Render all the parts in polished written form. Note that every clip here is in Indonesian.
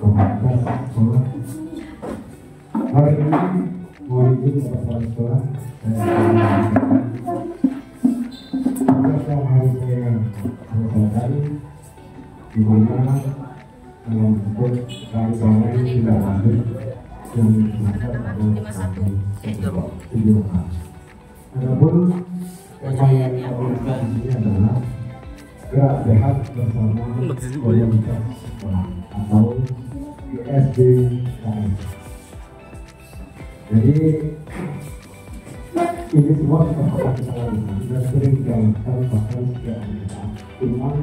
komunitas sekolah. Hari ini mohon izin kepada sekolah saya harus saya selesaikan di mana dalam bentuk rancangan tidak lanjut yang dimaksud pada video. Adapun kekayaan yang komunitas ini adalah gerak sehat bersama komunitas sekolah atau ISBKS. Jadi ini semua kita pernah kita lakukan dan sering dilakukan bahkan sejak kita, cuman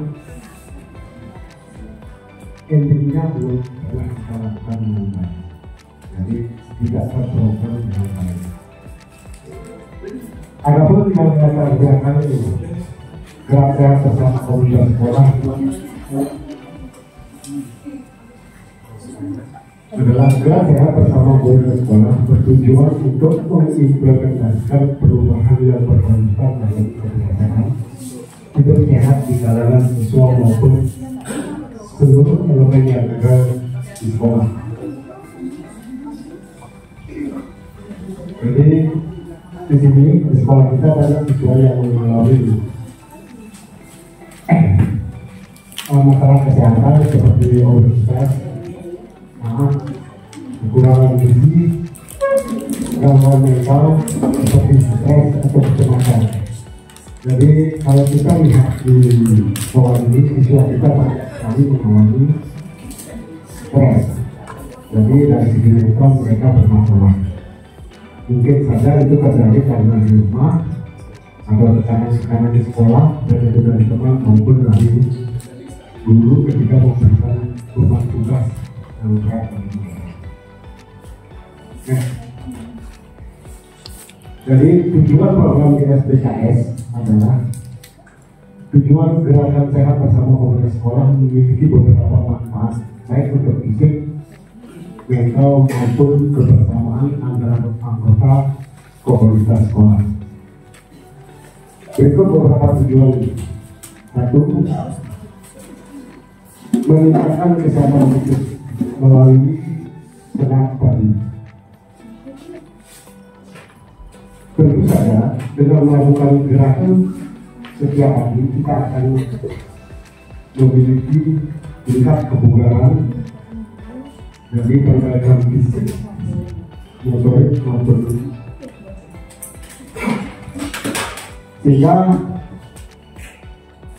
endingnya belum pernah kita lakukan dengan baik. Jadi tidak terprogram dengan baik. Adapun yang kita kerjakan ini gerak sehat bersama komunitas sekolah adalah gerak sehat bersama komunitas sekolah bertujuan untuk mengimplementasikan perubahan yang berkelanjutan dalam kesehatan hidup sehat di kalangan siswa maupun seluruh elemen yang ada di sekolah. Jadi di sini di sekolah kita ada siswa yang mengalami masalah kesehatan seperti obesitas, kekurangan gizi, gangguan mental seperti stres atau kecemasan. Jadi kalau kita lihat di sekolah ini, siswa kita banyak sekali mengalami stres. Jadi dari segi mental mereka bermasalah. Mungkin saja itu terjadi karena di rumah atau tekanan di sekolah dan itu dari teman maupun dari guru ketika memberikan beban tugas yang berat bagi mereka. Jadi tujuan program ISBKS adalah tujuan gerakan sehat bersama komunitas sekolah memiliki beberapa manfaat baik untuk fisik, mental maupun kebersamaan antara anggota komunitas sekolah. Berikut beberapa tujuan. Satu, meningkatkan kesehatan fisik melalui senam pagi. Tentu saja dengan melakukan gerakan setiap hari kita akan memiliki tingkat kebugaran dari perbaikan fisik, motorik maupun sehingga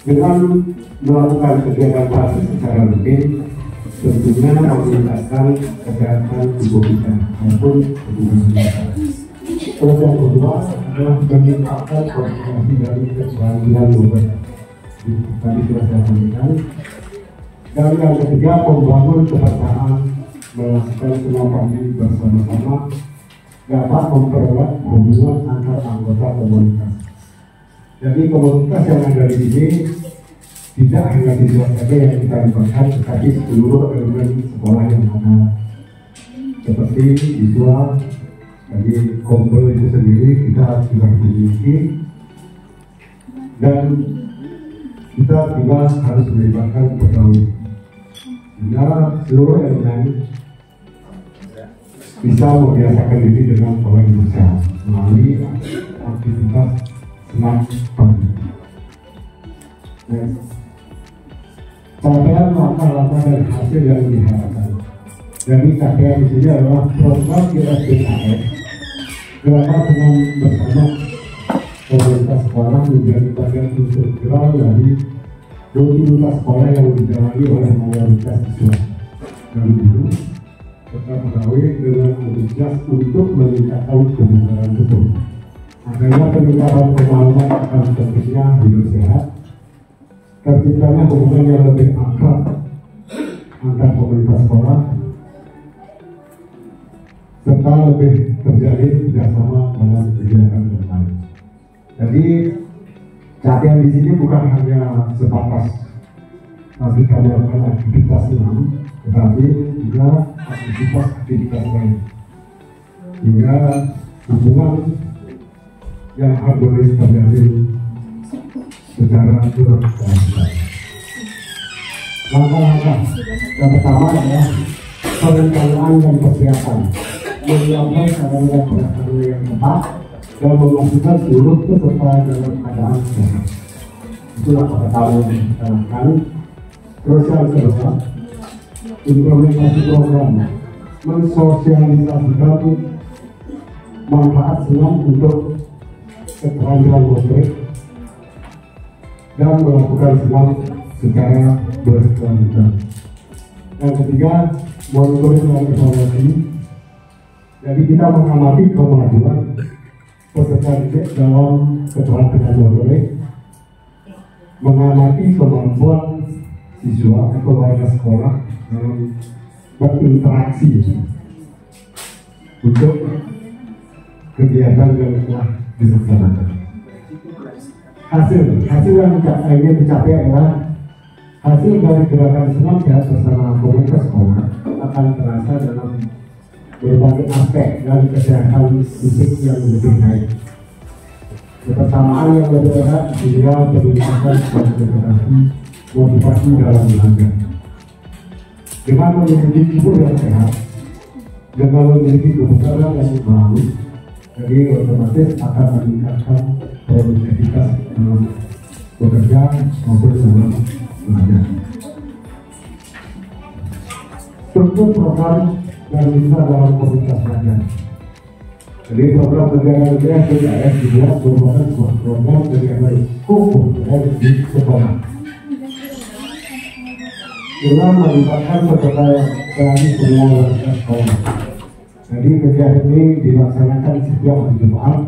dengan melakukan kegiatan praktis secara rutin tentunya meningkatkan kesehatan tubuh kita maupun kebugaran kita. Terus yang kedua adalah meningkatkan koordinasi dari keterampilan obat. Tadi sudah saya sampaikan. Dan yang ketiga membangun kebersamaan, melakukan senam pagi bersama-sama dapat mempererat hubungan antar anggota komunitas. Jadi komunitas yang ada di sini tidak hanya siswa saja yang kita libatkan, tetapi seluruh elemen sekolah yang ada, seperti siswa. Jadi kompol itu sendiri kita sudah memiliki dan kita juga harus melibatkan pegawai sehingga seluruh elemen bisa membiasakan diri dengan pola hidup sehat melalui aktivitas senam pagi. Capaian langkah-langkah dan hasil yang diharapkan. Jadi capaian di sini adalah program ISBKS gerakan senam bersama komunitas sekolah menjadi bagian integral dari rutinitas sekolah yang dijalani oleh mayoritas siswa dan guru serta pegawai dengan antusias untuk meningkatkan kebugaran tubuh. Adanya peningkatan pemahaman akan pentingnya hidup sehat, terciptanya hubungan yang lebih akrab antar komunitas sekolah, serta lebih terjadi kerjasama dalam kegiatan bermain. Jadi capaian di sini bukan hanya sebatas kita melakukan aktivitas senam, tetapi juga aktivitas lain. Hingga hubungan yang harmonis terjadi secara berkelanjutan. Langkah-langkah yang pertama adalah perencanaan dan persiapan, menyiapkan sarana prasarana yang tepat dan memastikan seluruh peserta dalam keadaan sehat. Itulah pertama yang kita lakukan. Terus yang kedua, implementasi program mensosialisasikan manfaat senam untuk keterampilan motorik dan melakukan senam secara berkelanjutan. Yang ketiga, monitoring dan evaluasi. Jadi kita mengamati kemajuan peserta didik dalam keterampilan motorik, mengamati kemampuan siswa atau warga sekolah dalam berinteraksi untuk kegiatan yang telah dilaksanakan. Hasil yang ingin dicapai adalah hasil dari gerakan senam sehat bersama komunitas sekolah akan terasa dalam berbagai aspek dan kesehatan fisik yang lebih baik. Kebersamaan yang lebih erat sehingga peningkatan konsentrasi motivasi dalam belajar. Dengan memiliki tubuh yang sehat, dengan memiliki kebugaran yang bagus, jadi otomatis akan meningkatkan produktivitas dalam bekerja maupun dalam belajar. Struktur program dan bisa dalam komunitas belajar. Jadi program kegiatan PKS juga merupakan sebuah program kegiatan komunitas di sekolah. Dengan melibatkan peserta dari semua warga sekolah. Jadi kegiatan ini dilaksanakan setiap hari Jumat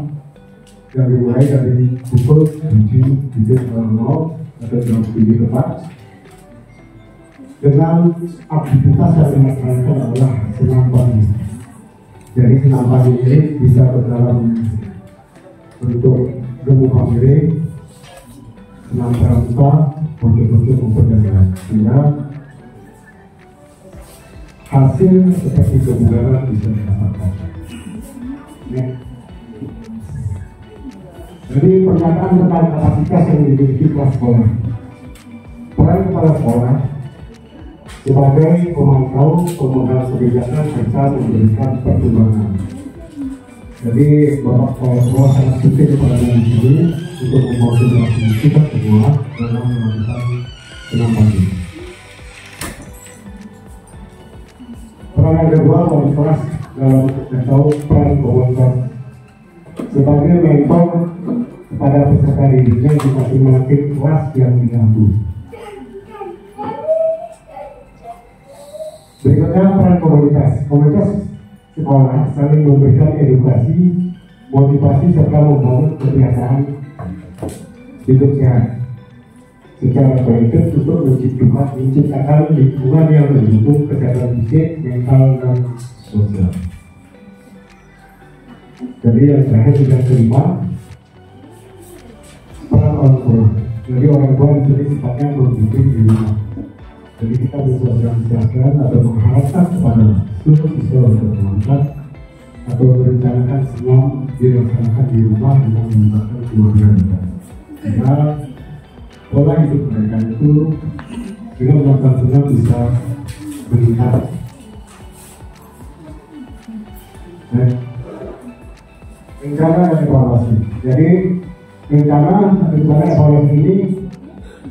yang dimulai dari pukul 7.00 atau jam 7 tepat. Dengan aktivitas yang dilaksanakan adalah senam pagi. Jadi senam pagi ini bisa berdalam bentuk gemu family, senam pramuka, bentuk-bentuk memperdalam. Sehingga hasil seperti kebugaran bisa didapatkan. Ya. Jadi pernyataan tentang kapasitas yang dimiliki kelas sekolah. Peran kepala sekolah sebagai pemantau pemegang kebijakan serta memberikan pertimbangan. Jadi Bapak Kepala Sekolah sangat penting pada di sini untuk memotivasi kita semua dalam melakukan senam pagi. Peran yang kedua, wali kelas dalam atau peran komunitas sebagai mentor kepada peserta didiknya di masing-masing kelas yang diganggu. Berikutnya peran komunitas. Komunitas sekolah saling memberikan edukasi, motivasi serta membangun kebiasaan hidup sehat secara kolektif untuk menciptakan lingkungan yang mendukung kesehatan fisik, mental, dan sosial. Jadi yang terakhir juga kelima, peran orang tua. Jadi orang tua di sini sifatnya membimbing di rumah. Jadi kita bersosialisasikan atau mengharapkan kepada seluruh siswa untuk berangkat atau merencanakan semua dilaksanakan di rumah dengan melibatkan keluarga kita. Sehingga pola hidup mereka itu dengan melakukan senam bisa meningkat. Rencana dan evaluasi. Jadi rencana evaluasi ini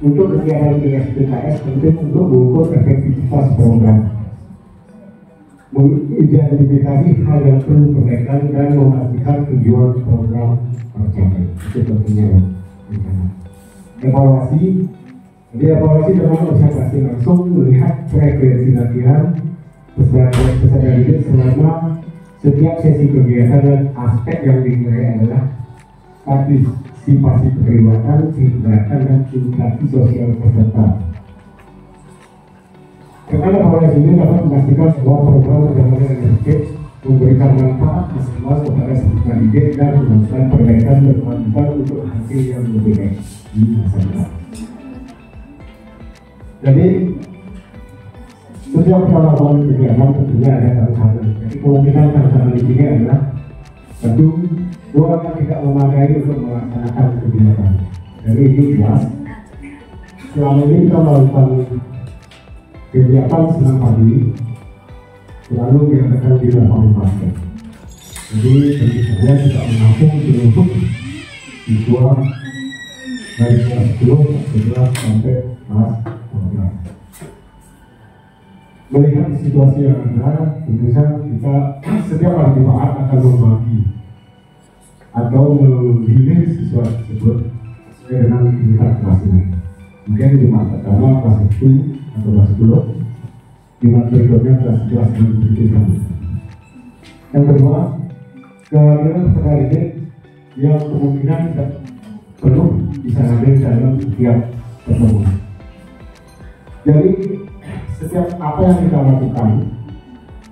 untuk kegiatan PKS penting untuk mengukur efektivitas program, mengidentifikasi hal yang perlu perbaikan dan memastikan tujuan program tercapai. Itu pentingnya rencana. Evaluasi, jadi evaluasi dengan observasi langsung melihat frekuensi latihan peserta didik selama setiap sesi kegiatan dan aspek yang dinilai adalah partisipasi keterlibatan, kegiatan dan interaksi sosial peserta. Karena evaluasi ini dapat memastikan bahwa program benar-benar efektif, memberikan manfaat maksimal kepada peserta didik dan melakukan perbaikan berkelanjutan untuk hasil yang lebih baik di masa depan. Jadi setiap melakukan kegiatan tentunya ada tantangan. Jadi kemungkinan tantangan di sini adalah tentu ruang yang tidak memadai untuk melaksanakan kegiatan. Jadi ini jelas. Selama ini kita melakukan kegiatan senam pagi selalu diadakan di lapangan basket. Jadi tentu saja tidak menampung seluruh siswa dari kelas 10, 11 sampai kelas 12. Melihat situasi yang ada, tentunya kita setiap hari Jumat akan membagi atau memilih siswa tersebut sesuai dengan tingkat kelasnya. Mungkin Jumat pertama kelas 1 atau kelas 10, Jumat berikutnya kelas-kelas yang berikutnya. Yang kedua, kehadiran peserta didik yang kemungkinan tidak penuh bisa hadir dalam setiap pertemuan. Jadi setiap apa yang kita lakukan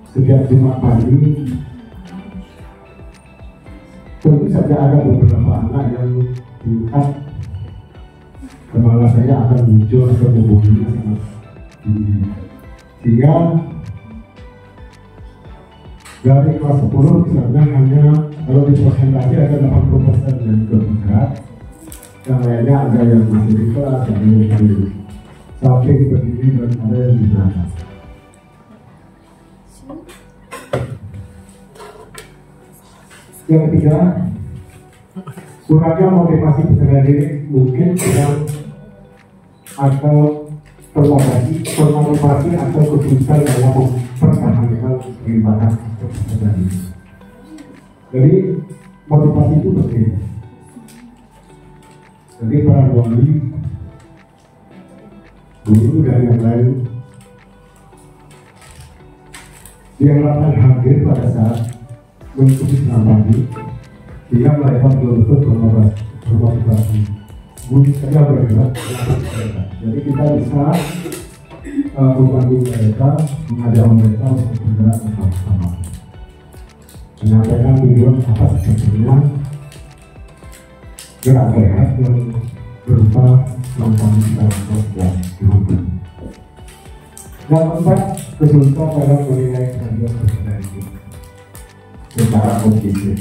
setiap Jumat pagi, tentu saja ada beberapa anak yang tingkat kemalasannya akan muncul ke tubuhnya sangat tinggi, sehingga dari kelas 10 misalnya hanya kalau di persentase ada 80% yang ikut bergerak, yang lainnya ada yang masih di kelas, ada yang di samping berdiri dan ada yang di belakang. Yang ketiga, kurangnya motivasi peserta didik mungkin kurang atau termotivasi atau kesulitan dalam mempertahankan keterlibatan peserta didik. Jadi motivasi itu penting. Jadi para wali, guru dan yang lain diharapkan hadir pada saat mengikuti senam pagi, sehingga mereka betul-betul bermotivasi. Mungkin saja bergerak. Jadi kita bisa membantu mereka, mengajak mereka untuk bergerak bersama-sama, menyampaikan tujuan apa sebetulnya gerak-gerak yang berupa langkah kita yang dilakukan. Yang keempat, kesulitan dalam menilai kehadiran peserta didik secara objektif.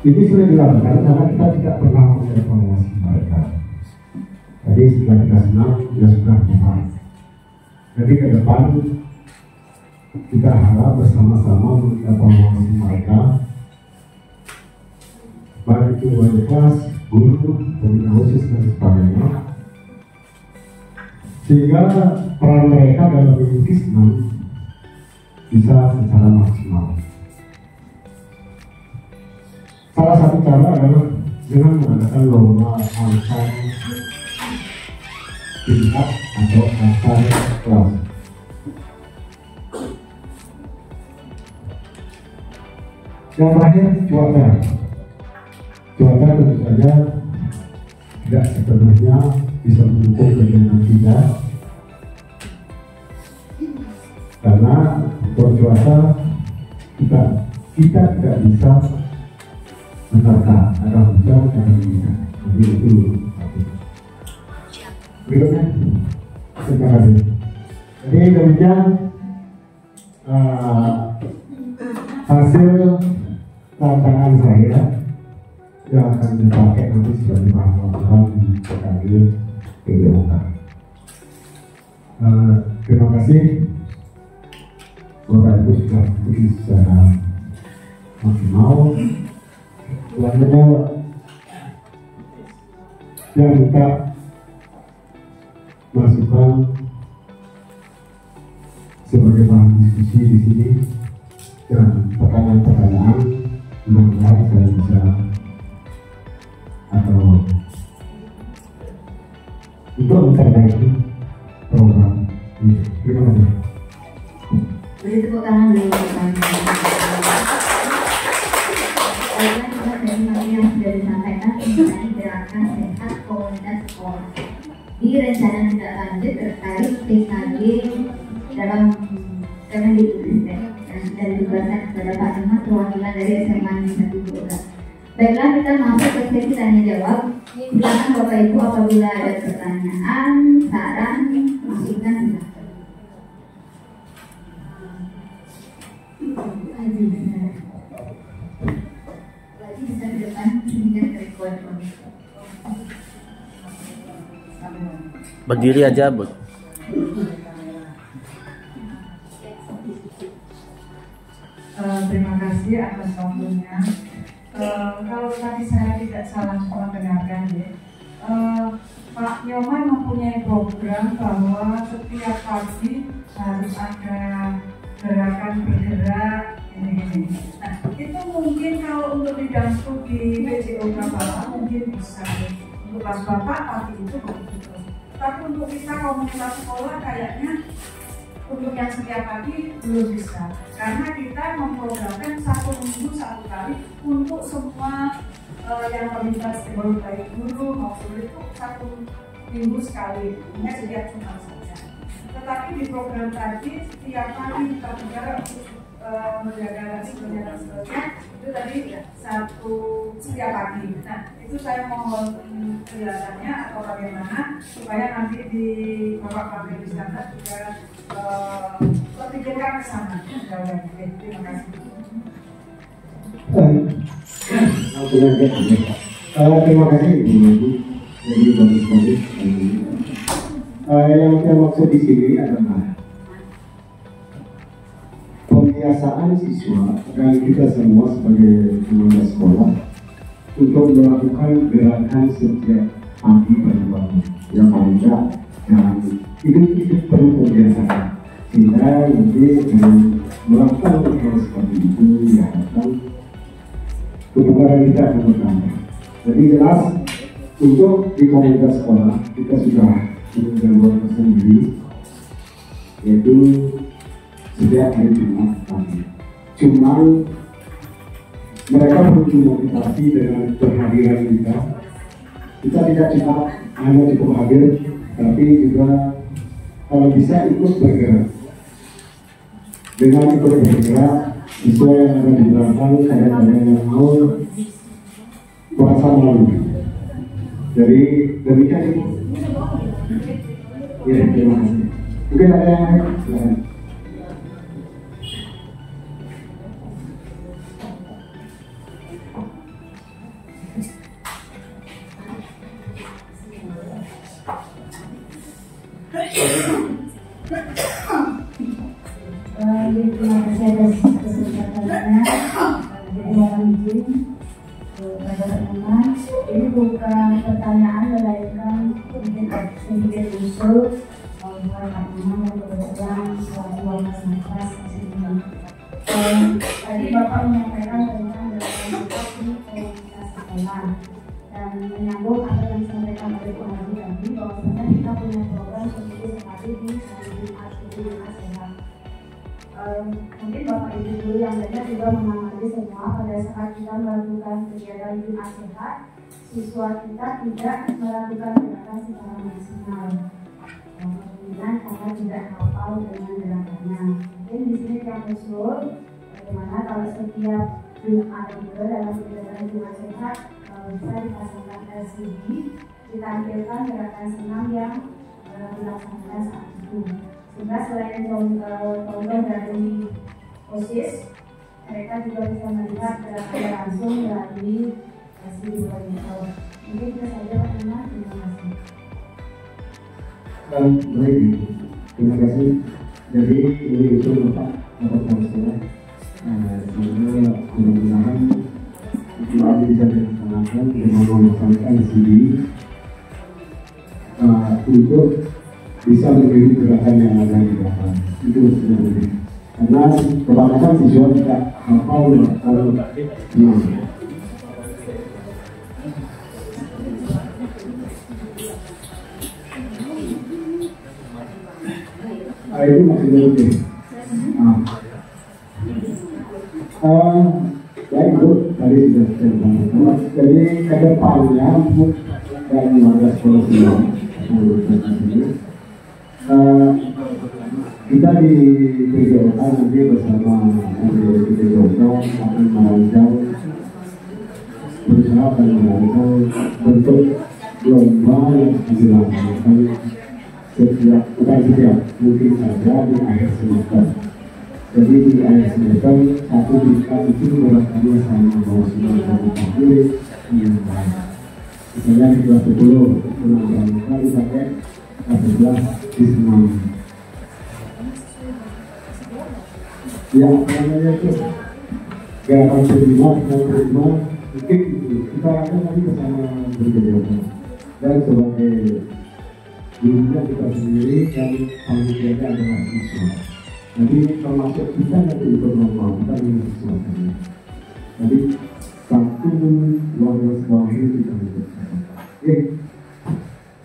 Ini sudah dilakukan karena kita tidak pernah mengevaluasi mereka. Jadi setelah kita senang, dia sudah memaham. Jadi ke depan kita harap bersama-sama mengevaluasi mereka, baik itu wali kelas, guru, pembina khusus dan sebagainya, sehingga peran mereka dalam mengikuti senam bisa secara maksimal. Salah satu cara adalah dengan mengadakan lomba antar tingkat atau antar kelas. Yang terakhir, cuaca. Cuaca tentu saja tidak sepenuhnya bisa mendukung kegiatan kita, karena untuk cuaca kita tidak bisa menata ada hujan dan hujan. Jadi itu satu. Berikutnya, terima kasih. Jadi demikian hasil tantangan saya yang akan dipakai nanti sebagai bahan laporan di PKD PDOK. Terima kasih Bapak Ibu sudah beri secara maksimal. Selanjutnya saya minta masukan sebagai bahan diskusi di sini dan pertanyaan-pertanyaan mudah-mudahan saya bisa atau untuk memperbaiki program ini. Terima kasih. Beri tepuk tangan dulu yang sudah disampaikan mengenai gerakan sehat komunitas sekolah. Di rencana tindak lanjut terkait PKG dalam Kemendikbudristek yang sudah ditugaskan kepada Pak Ahmad, perwakilan dari SMA Negeri 1 Baiklah, kita masuk ke sesi tanya jawab. Silakan Bapak Ibu apabila ada pertanyaan, saran, masukan silakan. Bisa di depan hingga ke record. Berdiri aja, Bu. Terima kasih atas waktunya. Kalau tadi saya tidak salah mendengarkan ya, Pak Nyoman mempunyai program bahwa setiap pagi harus ada gerakan bergerak ini. Nah, itu mungkin kalau untuk bidang studi PJOK Bapak mungkin bisa. Untuk kelas Bapak pagi itu begitu. Tapi untuk kita komunitas sekolah kayaknya untuk yang setiap pagi belum bisa, karena kita memprogramkan 1 minggu 1 kali untuk semua yang terlibat stakeholder baik guru maupun itu 1 minggu sekali, hanya setiap Jumat saja. Tetapi di program tadi setiap hari kita bicara untuk menjaga dan seterusnya itu tadi setiap pagi. Nah itu saya mohon penjelasannya atau bagaimana supaya nanti di Bapak Wakil Iskandar juga terpikirkan ke sana. Terima kasih. Terima kasih Ibu. Jadi bagus-bagus. Yang saya maksud di sini adalah pembiasaan siswa dan kita semua sebagai tenaga sekolah untuk melakukan gerakan setiap pagi pagi yang paling tidak, dan itu perlu pembiasaan sehingga nanti dengan melakukan hal seperti itu diharapkan kebugaran kita akan bertambah. Jadi jelas untuk di komunitas sekolah kita sudah punya jadwal tersendiri, yaitu setiap hari Jumat pagi. Cuman mereka perlu motivasi dengan kehadiran kita. Kita tidak cuma hanya cukup hadir, tapi juga kalau bisa ikut bergerak. Dengan ikut bergerak, sesuai yang ada di belakang, kadang-kadang yang mau merasa malu. Jadi demikian itu. Ya, terima kasih. Mungkin ada yang lain? Silahkan. Terima kasih atas kesempatannya. Jadi mohon izin kepada teman-teman, ini bukan pertanyaan melainkan mungkin sedikit usul buat teman-teman yang kebetulan selaku wakas di sini. Tadi Bapak menyampaikan tentang gerakan di komunitas sekolah dan menyambung apa yang disampaikan oleh Pak Haji tadi bahwasanya kita punya program seminggu sekali di hari Jumat sehat. Mungkin Bapak Ibu guru yang lainnya juga mengamati semua pada saat kita melakukan kegiatan Jumat sehat, siswa kita tidak melakukan gerakan secara maksimal. Kemudian karena tidak hafal dengan gerakannya. Mungkin di sini yang usul bagaimana kalau setiap Jumat itu dalam kegiatan Jumat sehat bisa dipasangkan LCD, ditampilkan gerakan senam yang dilaksanakan saat itu. Sehingga selain contoh dari OSIS, mereka juga bisa melihat gerakannya langsung dari LCD monitor. Mungkin itu saja Pak Iman, terima kasih. Baik, terima kasih. Jadi ini usul Bapak saya, sehingga mudah-mudahan kita bisa dilaksanakan dengan melaksanakan LCD untuk bisa menjadi gerakan yang ada di belakang. Itu sebenarnya karena kebanyakan siswa tidak hafal atau itu masih oke. Baik Bu, tadi sudah saya sampaikan. Jadi ke depannya Bu dan warga sekolah semua, kita di PJOK nanti bersama PJOK akan merancang berusaha akan merancang bentuk lomba yang dilaksanakan setiap mungkin saja di akhir semester. Jadi di akhir semester satu kita itu barangkali sama bahwa sudah terpilih yang baik. Misalnya di kelas 10 barangkali dipakai kelas 11 di senam. Ya, namanya itu gerakan terima mungkin itu kita akan nanti bersama bekerja dan sebagai gurunya kita sendiri dan panitianya adalah siswa. Jadi termasuk kita nanti itu normal kita ini siswa tadi. Jadi satu warga sekolah ini kita bekerja. Oke,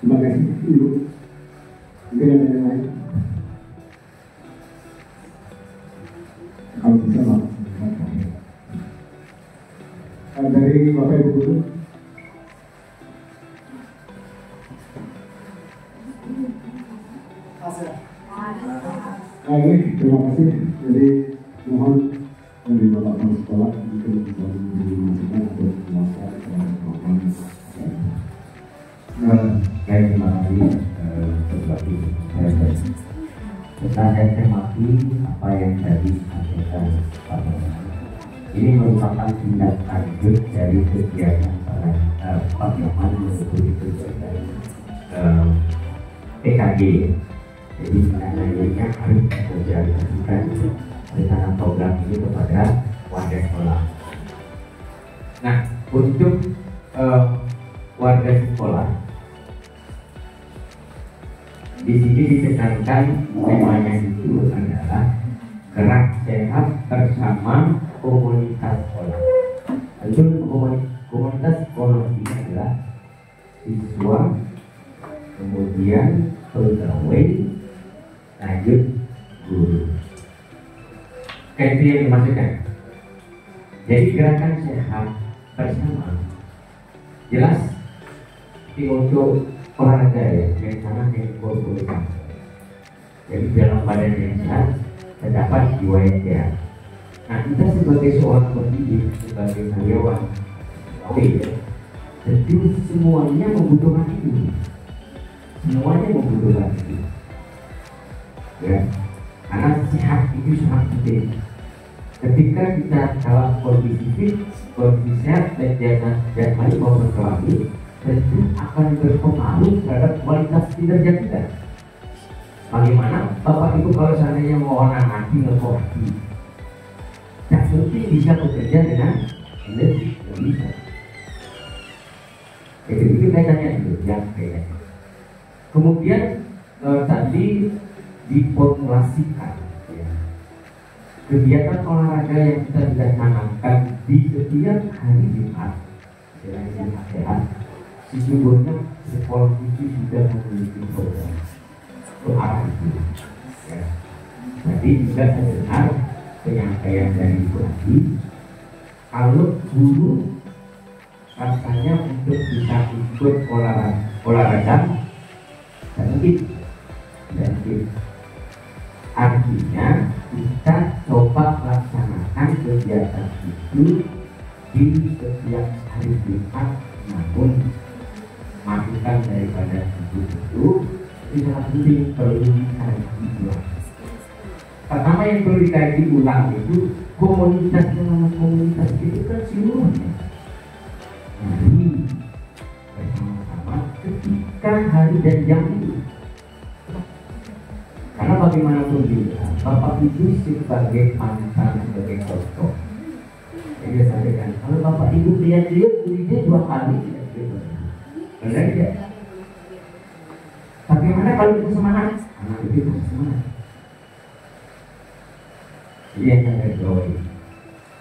terima kasih dulu. Mungkin ada yang lain. Kalau bisa Pak. Dari Bapak Ibu Guru. Baik, terima kasih. Jadi mohon dari Bapak Kepala Sekolah untuk bisa memberi masukan atau penjelasan kepada Baik, terima kasih Bapak Ibu. Setelah saya cermati apa yang tadi disampaikan Pak Noman, ini merupakan tindak lanjut dari kegiatan Pak Noman mengikuti kegiatan PKG. Jadi sebenarnya harus mensosialisasikan rencana program ini kepada warga sekolah. Nah, untuk warga sekolah di sini ditekankan temanya itu adalah gerak sehat bersama komunitas sekolah. Itu komunitas sekolah ini adalah siswa, kemudian pegawai, lanjut guru. Itu yang dimaksudkan. Jadi gerakan sehat bersama jelas untuk olahraga ya, yang sana inkorporasi. Jadi dalam badan yang sehat terdapat jiwa yang sehat. Nah, kita sebagai seorang pendidik, sebagai karyawan, tentu semuanya membutuhkan itu. Semuanya membutuhkan itu. Ya, karena sehat itu sangat penting. Ketika kita dalam kondisi fit, kondisi sehat dan jangan maupun kelamin, tentu akan berpengaruh terhadap kualitas kinerja kita. Bagaimana Bapak Ibu kalau seandainya mau orang mati ngekopi, tak mungkin bisa bekerja dengan energi, tidak bisa. Jadi itu kaitannya itu yang kaitannya. Kemudian tadi diformulasikan ya, kegiatan olahraga yang kita sudah canangkan di setiap hari Jumat, selain sehat, sesungguhnya sekolah itu sudah memiliki program ke arah itu. Ya. Tadi juga saya dengar penyampaian dari Ibu Adi, kalau guru rasanya untuk bisa ikut olahraga sedikit. Artinya kita coba laksanakan kegiatan itu di setiap hari Jumat, namun masukan daripada itu sangat penting, perlu dikaji ulang. Pertama yang perlu dikaji ulang itu komunitas itu kan seluruhnya. Mari bersama-sama ketika hari dan jam itu. Karena bagaimanapun juga Bapak Ibu sebagai mantan, sebagai contoh. Jadi saya sampaikan, kalau Bapak Ibu lihat-lihat dia 2 kali tidak benar. Benar tidak? Bagaimana kalau itu semangat? Anak itu semangat. Jadi yang saya gawe,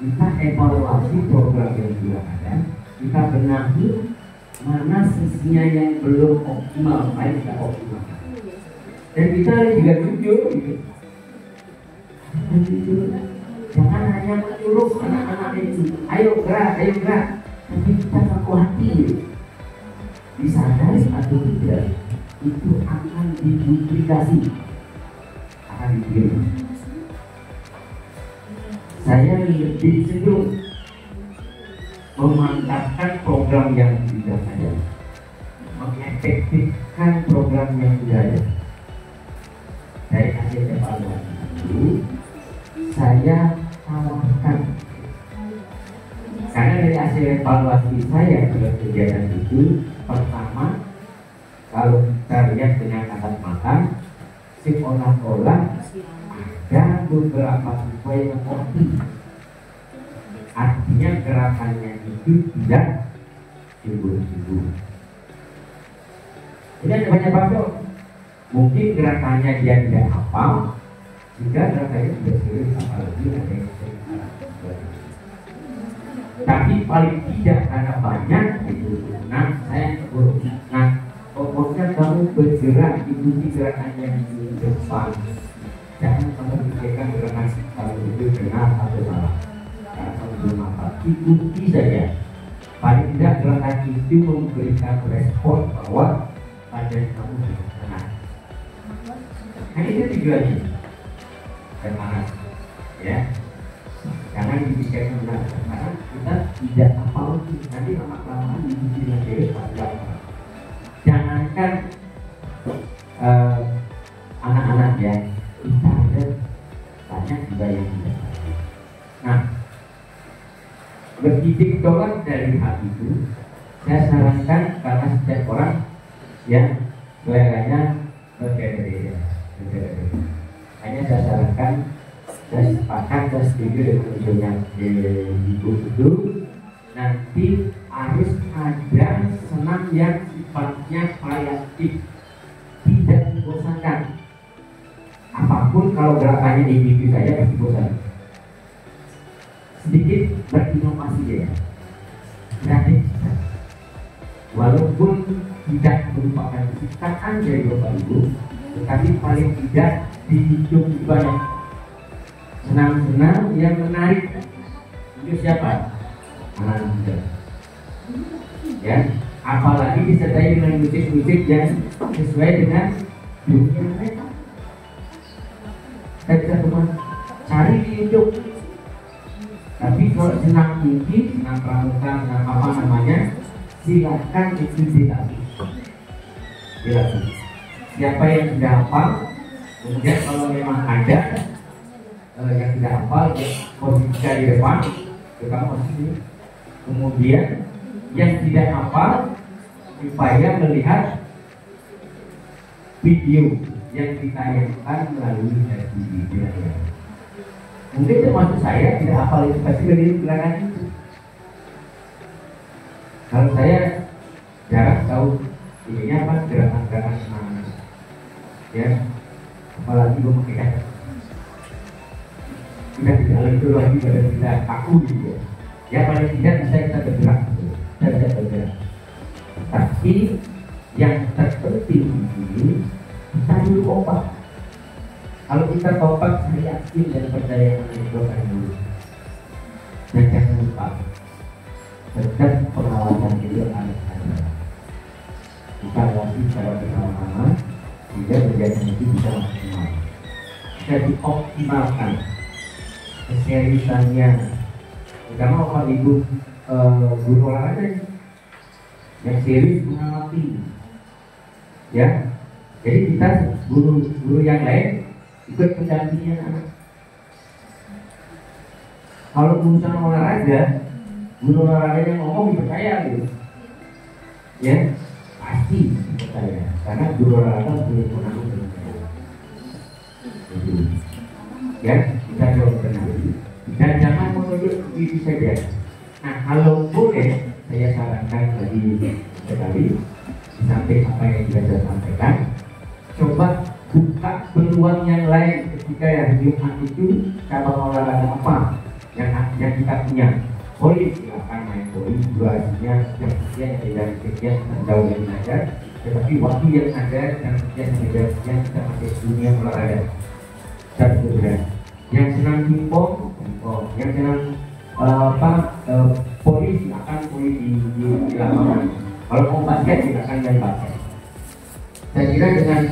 kita evaluasi program yang sudah ada, kita benahi mana sisinya yang belum optimal, baik tidak optimal. Dan kita juga jujur gitu. Jangan hanya menyuruh anak-anak itu, ayo gerak, tapi kita ngaku hati gitu. Disadari atau tidak, itu akan diduplikasi, akan dikirim. Saya lebih cenderung memantapkan program yang sudah ada, mengefektifkan program yang sudah ada. Dari hasil evaluasi itu, saya tawarkan. Karena dari hasil evaluasi saya dalam kegiatan itu, pertama, kalau kita lihat dengan kasat mata, sekolah-sekolah ada beberapa siswa yang kopi. artinya gerakannya itu tidak timbul-timbul. Ini ada banyak faktor. Mungkin gerakannya dia tidak hafal, jika gerakannya tidak serius, apalagi ada yang serius. Tapi paling tidak karena banyak itu. Nah, pokoknya kamu bergerak ikuti gerakan yang di depan. Jangan kamu pikirkan gerakan kalau itu benar atau salah. Karena kamu belum hafal, ikuti saja. Paling tidak gerakan itu memberikan respon bahwa badan kamu benar. Nah itu tujuannya. Karena ya, jangan dipikirkan benar. Karena kita tidak hafal nanti lama-lama diikuti dengan diri panjang. Jangankan anak-anak ya, kita ada banyak juga yang tidak. Nah, berdidik doang dari hal itu, saya sarankan karena setiap orang yang seleranya berbeda-beda. Hanya saya sarankan, saya sepakat, saya setuju dengan usulnya ibu itu. Nanti harus ada senam yang sifatnya variatif, tidak membosankan. Apapun kalau gerakannya individu saja pasti bosan. Sedikit berinovasi ya, kreatif. Walaupun tidak merupakan ciptaan dari Bapak Ibu, tetapi paling tidak dihitung banyak senam-senam yang menarik. Itu siapa? Anak muda. Ya, apalagi disertai dengan musik-musik yang sesuai dengan dunia mereka. Saya bisa cuma cari di YouTube. Tapi kalau senam tinggi, senam pramuka, senam apa namanya, silakan itu dilatih. Siapa yang sudah hafal, kemudian kalau memang ada yang tidak hafal, posisikan di depan, kamu posisi. Kemudian yang tidak hafal, supaya melihat video yang ditayangkan melalui TV. Mungkin termasuk saya tidak hafal itu pasti berdiri belakang itu. Kalau saya jarang tahu ini apa gerakan-gerakan senam, ya, apalagi memakai kaki. Kita tidak itu lagi pada kita kaku gitu. Ya paling tidak bisa kita bergerak, kita bisa bergerak. Tapi yang terpenting di sini kita dulu kompak. Kalau kita kompak, saya yakin dan percaya menentukan dulu. Dan jangan lupa, tetap pengawasan itu harus ada. Kita latih secara bersama-sama, sehingga berjalan itu bisa maksimal. Bisa dioptimalkan keseriusannya. Terutama Bapak Ibu guru olahraga yang serius mengamati, ya. Jadi kita guru yang lain ikut pendampingan anak. Kalau urusan olahraga, guru olahraga yang ngomong dipercaya gitu, ya pasti dipercaya karena guru olahraga punya penanggung jawab. Ya kita jawab benar. Dan jangan menunjuk itu saja. Nah kalau boleh saya sarankan lagi sekali di samping apa yang sudah saya sampaikan, coba buka peluang yang lain ketika yang Jumat itu cabang olahraga apa yang kita punya. Boleh silakan main voli, durasinya yang sekian tidak sekian jauh yang belajar, tetapi waktu yang ada dan sekian tidak sekian kita pakai dunia olahraga. Satu yang senang pingpong, yang senang voli silakan voli di lapangan. Kalau mau basket silakan main basket. Saya kira dengan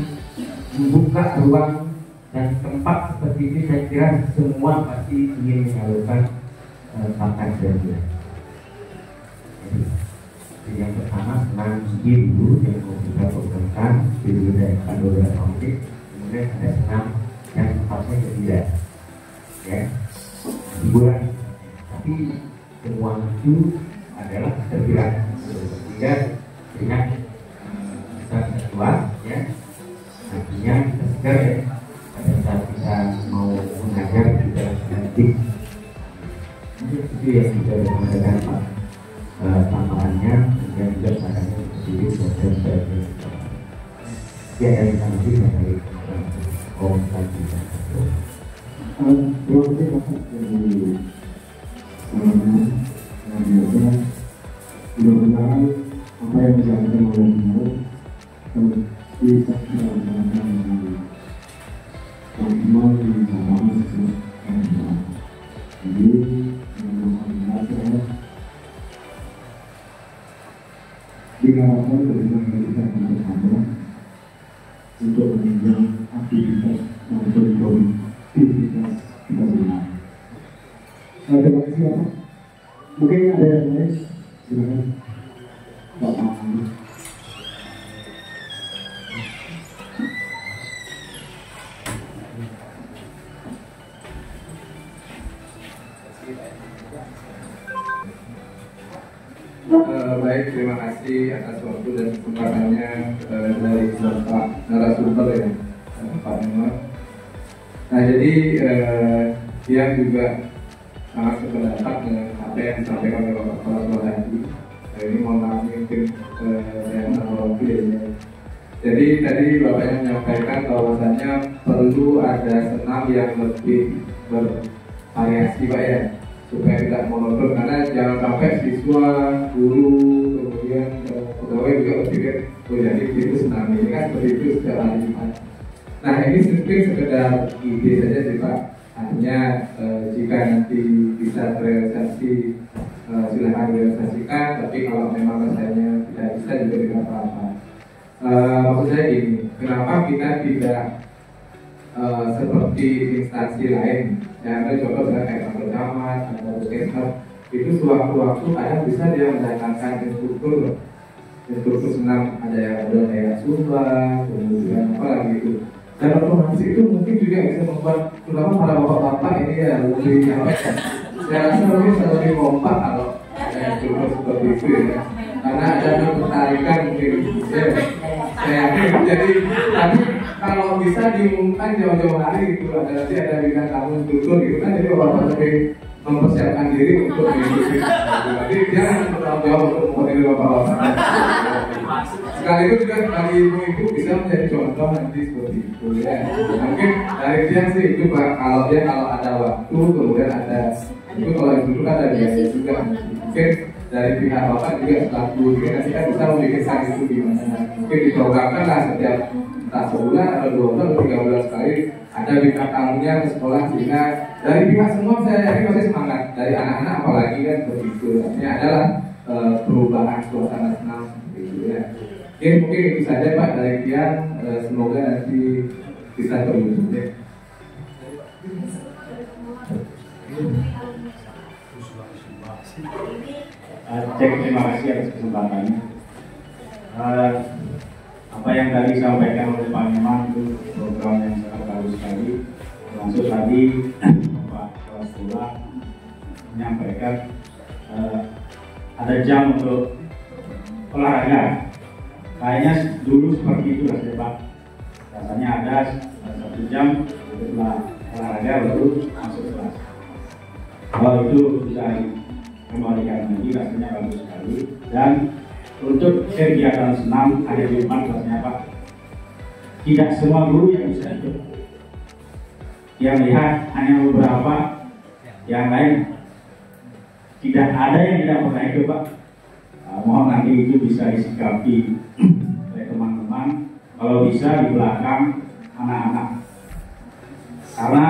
membuka ruang dan tempat seperti ini, saya kira semua pasti ingin menyalurkan bakat dia. Jadi yang pertama senang dulu yang mau kita programkan dulu dari Pandora Konflik, kemudian ada senang yang sifatnya tidak, ya hiburan. Tapi semua itu adalah tergerak sehingga dengan kita keluar, ya. Artinya kita segar ya pada saat kita mau mengajar kita nanti. itu yang bisa mengadakan tambahannya dan juga caranya sedikit dan sebagainya. Ya dari kami dari komunikasi. Terima kasih Bapak dari mudah-mudahan apa yang disampaikan oleh beliau bisa kita laksanakan dengan maksimal di dalam jadi diharapkan bagaimana kita akan bersama untuk menunjang aktivitas maupun produktivitas kita semua. Terima kasih Bapak. Mungkin ada yang lain, silakan Bapak. Baik, terima kasih atas waktu dan kesempatannya dari Bapak narasumber ya, Pak Memang. Nah, jadi dia juga sangat sependapat dengan apa yang disampaikan oleh Bapak Kepala Sekolah tadi. Ini mohon maaf mungkin saya menolak ya. Jadi tadi Bapaknya menyampaikan bahwasannya perlu ada senam yang lebih bervariasi Pak ya, supaya tidak monoton, karena jangan sampai siswa, guru, kemudian pegawai juga berpikir jadi itu senam ini kan seperti itu setiap hari Jumat. Nah ini mungkin sekedar ide saja sih Pak, hanya jika nanti bisa terrealisasi silahkan realisasikan, tapi kalau memang rasanya tidak bisa juga tidak apa-apa. Maksud saya gini, kenapa kita tidak seperti instansi lain, yang ada contoh kayak kantor camat atau puskesmas, itu sewaktu-waktu kadang bisa dia mendatangkan instruktur senam, ada yang kayak Sumba, kemudian apa lagi itu. Dan otomatis itu mungkin juga bisa membuat terutama para bapak-bapak ini ya lebih apa ya? Saya rasa lebih kompak kalau instruktur seperti itu ya, karena ada ketertarikan mungkin ya. Saya yakin jadi tapi kalau bisa diumumkan jauh-jauh hari gitu, nanti ada bintang tamu instruktur gitu kan, jadi bapak lebih mempersiapkan diri untuk mengikuti. Jadi dia bertanggung jawab untuk mewakili bapak-bapak. Sekaligus juga bagi ibu-ibu bisa menjadi contoh nanti seperti itu ya. Mungkin dari dia sih itu Pak, kalau ada waktu kemudian ada itu, kalau itu kan ada biaya juga. Mungkin dari pihak bapak juga selaku nanti kan bisa memikirkan itu gimana. Mungkin diprogramkan lah setiap entah sebulan atau 2 bulan atau 3 bulan sekali ada bintang tamunya ke sekolah, sehingga dari pihak semua saya yakin masih semangat, dari anak-anak apalagi kan seperti itu. Artinya adalah perubahan suasana senam seperti itu ya. Oke, mungkin itu saja Pak dari Kian, semoga nanti bisa terwujud ya. Terima kasih atas kesempatannya. Apa yang tadi disampaikan oleh Pak Memang itu program yang sangat bagus sekali. Langsung tadi Pak Kepala Sekolah menyampaikan ada jam untuk olahraga. Kayaknya dulu seperti itu lah Pak. Rasanya ada 1 jam untuk olahraga baru masuk kelas. Kalau itu bisa kembalikan lagi, rasanya bagus sekali. Dan untuk kegiatan senam hari Jumat rasanya Pak, tidak semua guru yang bisa ikut. Yang lihat hanya beberapa, yang lain tidak ada yang tidak pernah ikut Pak. Mohon nanti itu bisa disikapi oleh teman-teman, kalau bisa di belakang anak-anak. Karena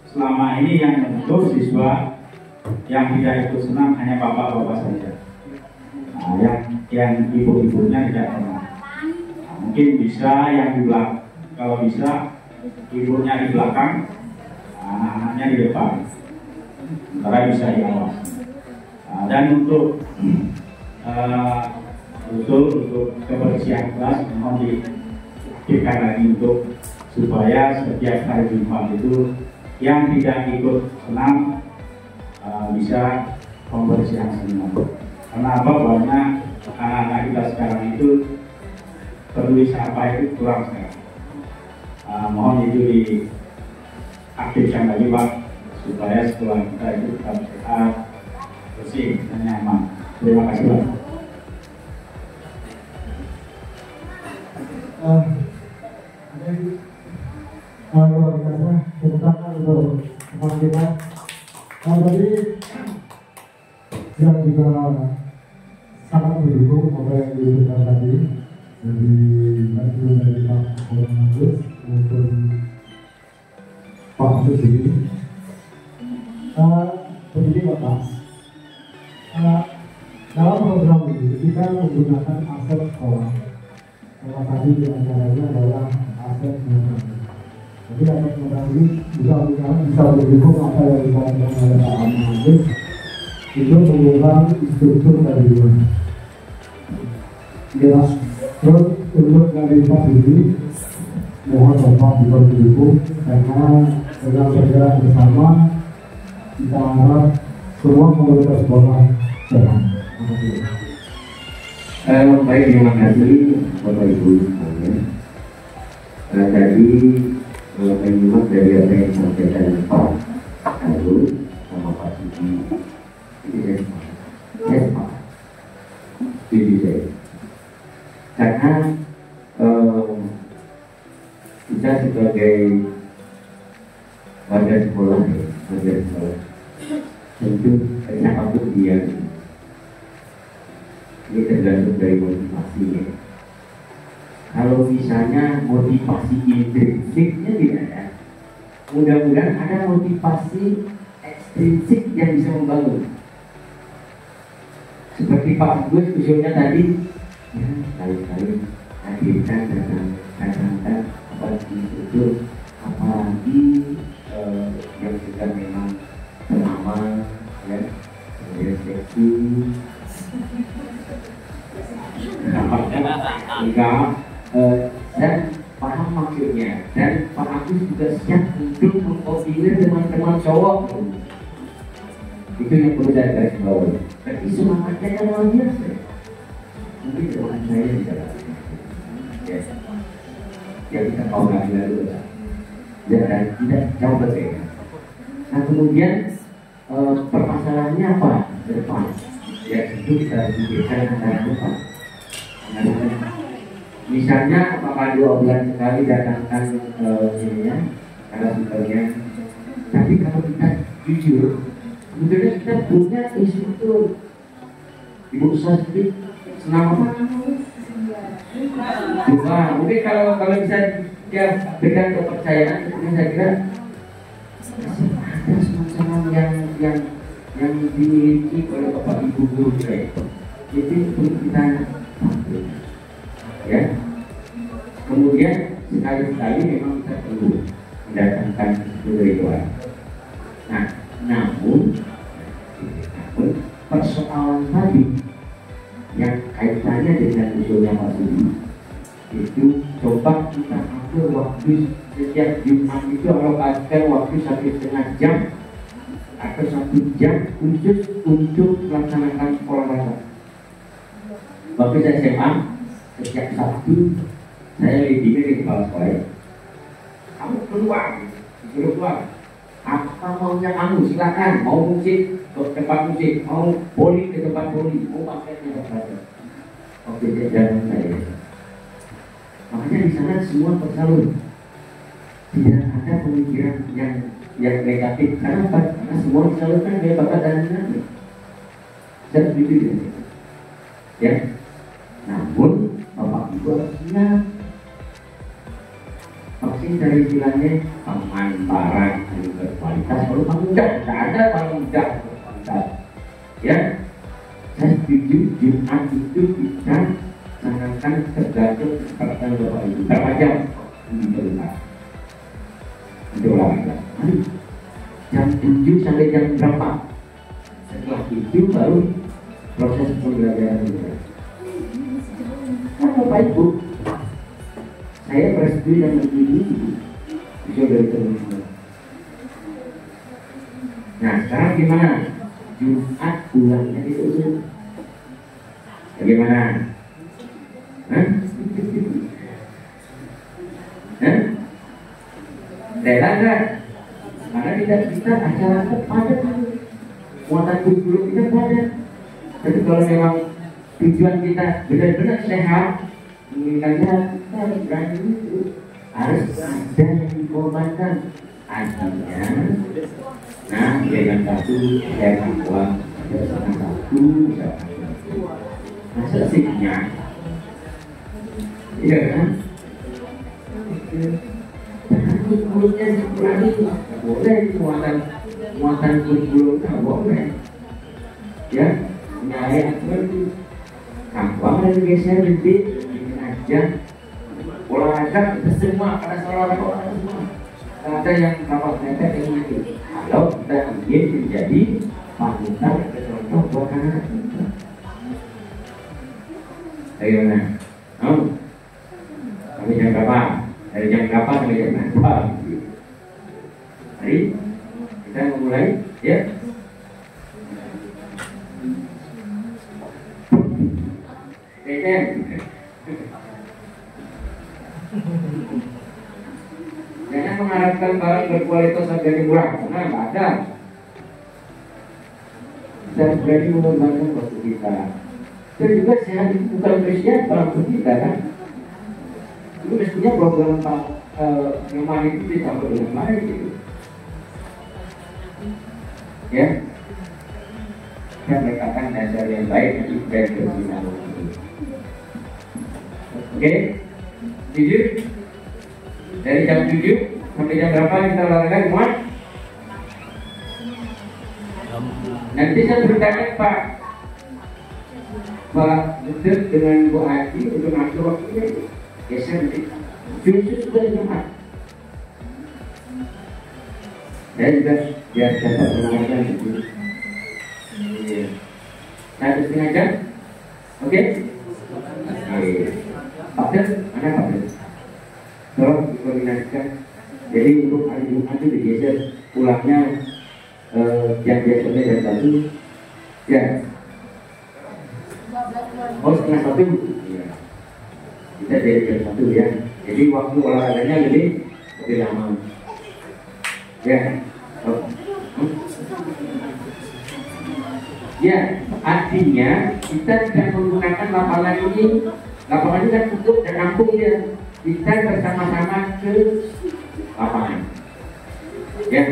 selama ini yang menentu siswa yang tidak ikut senam hanya bapak-bapak saja. Yang ibu-ibunya tidak pernah. Mungkin bisa yang di belakang, kalau bisa ibunya di belakang, anak-anaknya di depan, sementara bisa di awal. Dan untuk kebersihan kelas mohon diaktifkan lagi untuk supaya setiap hari Jumat itu yang tidak ikut senam bisa pembersihan senam. Kenapa banyak anak-anak kita sekarang itu peduli sampah itu kurang sekarang. Mohon itu diaktifkan lagi Pak, supaya sekolah kita itu tetap sehat, bersih dan nyaman. Terima kasih Pak. Luar biasa, terutama untuk teman kita. Tadi yang juga sangat mendukung apa yang disebutkan tadi dari Pak Agus maupun Pak Susi. Begini Bapak, dalam program ini kita menggunakan aset sekolah. Salah tadi di antaranya adalah aset modal. Jadi aset modal ini bisa mendukung apa yang disampaikan oleh Pak Agus itu mengubah struktur dari luar. Ya, terus untuk dari Pak ini mohon Bapak didukung karena dengan bergerak bersama kita harap semua komunitas sekolah sehat. Baik, terima kasih Bapak Ibu semuanya. Tadi menyimak dari apa yang disampaikan Pak Agus sama Pak Suci. Ini saya sepakat. Setuju saya. Karena kita sebagai warga sekolah, tentu siapapun dia ini tergantung dari motivasinya. Kalau misalnya motivasi intrinsiknya tidak ada, mudah-mudahan ada motivasi ekstrinsik yang bisa membangun. Seperti Pak Agus usulnya tadi, ya kali-kali hadirkan datangkan apalagi itu, apalagi yang sudah memang ternama, ya, kemudian seksi. Enggak, dan paham maksudnya, dan Pak Agus juga siap untuk mengkoordinir teman-teman cowok. Itu yang perlu saya garis bawahi. Tapi semangatnya kan luar biasa. Mungkin teman saya bisa ya kita tahu lagi dulu dan tidak jauh berbeda. Nah kemudian permasalahannya apa ke depan? Ya itu kita pikirkan antara depan. Misalnya apakah 2 bulan sekali datangkan ininya karena supernya. Tapi kalau kita jujur, sebetulnya kita punya instruktur. Ibu Sasti senang apa? Juga mungkin kalau bisa dia berikan kepercayaan, mungkin saya kira ada semacam yang dimiliki oleh Bapak Ibu guru saya. Jadi perlu kita tampil, ya. Kemudian sekali-sekali memang kita perlu mendatangkan dari luar. Nah, namun persoalan tadi yang kaitannya dengan usulnya Pak Sudi itu coba kita atur waktu setiap Jumat itu alokasikan waktu 1,5 jam atau 1 jam khusus untuk melaksanakan sekolah bahasa. Waktu saya SMA setiap Sabtu saya leadingnya di kepala sekolah. Kamu keluar, disuruh keluar. Apa maunya kamu silakan. Mau musik ke tempat musik, mau bowling ke tempat bowling, mau basketnya ke tempat. Oke, jangan saya. Makanya di sana semua tersalur. Tidak ada pemikiran yang negatif. Karena apa? Karena semua disalurkan dari bakat dan minatnya. Dan begitu ya. Namun Bapak Ibu harus ingat, vaksin dari istilahnya pengantaran yang berkualitas baru mudah, tidak ada paling mudah berkualitas. Ya, saya setuju Jumat itu bisa sangatkan tergantung perhatian Bapak Ibu. Berapa jam diperlukan untuk olahraga? Jam 7 sampai jam berapa? Setelah itu baru proses pembelajaran dimulai. Kan Bapak Ibu, saya bersetuju dan menyetujui usul dari teman-teman. Nah sekarang gimana? Jumat pulangnya itu usul. Bagaimana? Rela enggak? Karena tidak kita acara padat. muatan kurikulum kita banyak. Tapi kalau memang tujuan kita benar-benar sehat, menginginkannya kita berani itu harus ada yang dikorbankan. Artinya, nah dengan satu saya uang, dengan satu selesainya, iya kan? Kurikulumnya dikurangi, boleh muatan kurikulum tak boleh, ya? Nyari aturan, kampung dan geser lebih ini aja. Olahraga kita semua, pada olahraga semua. Ada yang kapal mepet yang itu. Kalau kita ingin menjadi panutan atau contoh buat anak kita. Bagaimana? Sampai jam berapa? Dari jam berapa sampai jam berapa? Mari kita memulai, ya. Jangan mengharapkan barang berkualitas harganya murah, karena nggak ada. Kita harus berani mengorbankan waktu kita. Dan juga sehat itu bukan bersiap waktu kita kan. Itu mestinya program Pak Nyoman itu ditambah dengan baik gitu. Ya, kita meletakkan dasar yang baik nanti dan bersinar. Oke, jujur. Dari jam 7 sampai jam berapa kita olahraga semua? Nanti saya bertanya Pak Yusuf dengan Bu Ati untuk ngatur waktunya. Geser nanti. Justru sudah Jumat. Dan juga biar dapat mengajar itu. Satu setengah jam, oke? Pak Des, mana Pak Des? Tolong dikoordinasikan. Jadi untuk hari Jumat itu digeser pulangnya yang biasanya jam 1 ya. Oh, setengah 1 ya. Kita dari jam 1 ya. Jadi waktu olahraganya lebih lama ya. Ya, artinya kita tidak menggunakan lapangan ini. Lapangan ini kan tutup dan nampung dia. Kita bersama-sama ke lapangan. Ya,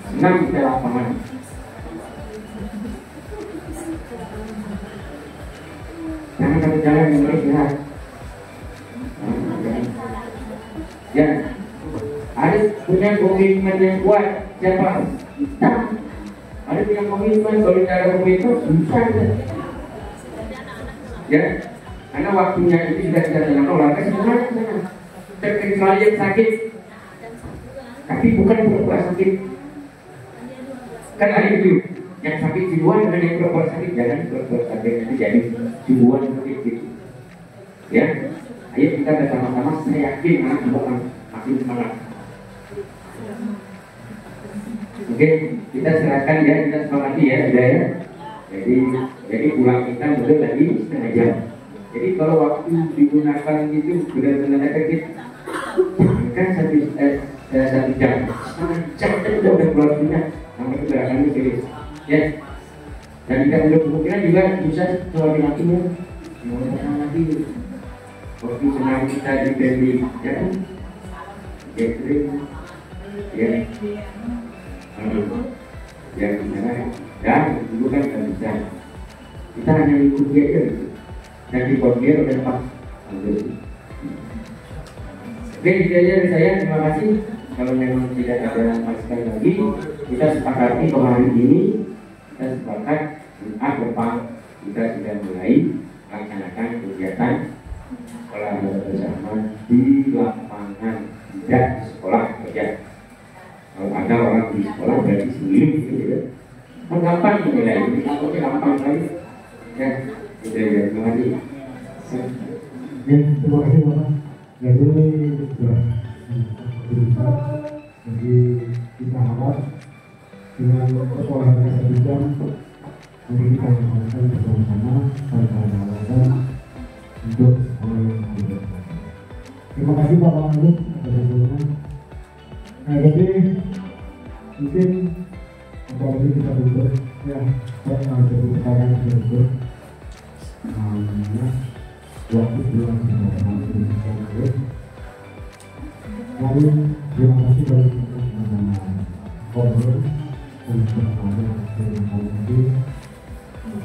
senang kita lapangan. Jangan satu jalan yang beristirahat. Ya, harus punya komitmen yang kuat. Siapa? Kita. Harus punya komitmen. Kalau cara komitmen susah. Ya. Karena waktunya itu sudah tidak dengan olahraga semuanya kecuali yang sakit, tapi bukan pura-pura sakit. Kan ada itu yang sakit jiwaan dengan yang pura-pura sakit, jangan pura-pura sakit itu jadi jiwaan sakit gitu. Ya, ayo kita bersama-sama. Saya yakin anak akan makin semangat. Oke, kita serahkan ya, kita semangati ya, sudah ya. Jadi pulang kita mulai lagi setengah jam. Jadi kalau waktu digunakan itu benar-benar efektif, kan satu jam, setengah jam udah waktunya, sampai gerakannya serius, ya. Dan kita untuk kemungkinan juga bisa selalu lakinya, mau lagi. Waktu senang kita di Bali, ya kan, catering, ya, ya gimana? Dan dulu kan kita bisa, kita hanya ikut aja gitu. Dan dikoordinir oleh Pak Anggul. Oke, itu aja dari saya. Terima kasih. Kalau memang tidak ada masukan lagi, kita sepakati bahwa hari ini kita sepakat Jumat depan kita sudah mulai melaksanakan kegiatan olahraga bersama di lapangan, tidak di sekolah saja. Kalau ada orang di sekolah berarti sendiri, gitu ya. Kan gampang menilai ini, kalau gampang kali, ya. Terima kasih. Terima kasih Bapak. Jadi sudah berusaha. Jadi kita harap dengan olahraga satu jam, mari kita lakukan bersama-sama olahraga untuk sekolah yang lebih. Terima kasih Bapak Anggul atas dukungan. Nah, jadi mungkin apalagi kita berdoa ya. pertanyaan tersebut waktu belum menit. Lalu terima kasih dari teman-teman Kobrol untuk ada informasi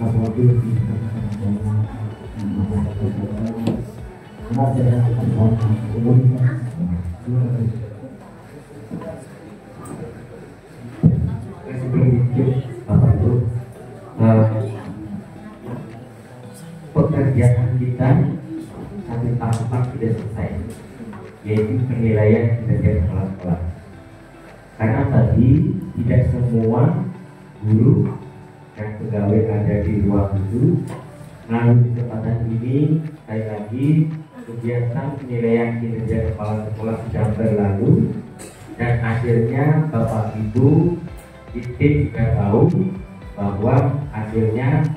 apabila kita sebelum itu Bapak Ibu, pekerjaan kita satu tahapan sudah selesai, yaitu penilaian kinerja kepala-kepala. Karena tadi tidak semua guru dan pegawai ada di ruang itu. Melalui kesempatan ini, sekali lagi kegiatan penilaian kinerja kepala sekolah sudah berlalu, dan akhirnya Bapak Ibu titik juga tahu bahwa hasilnya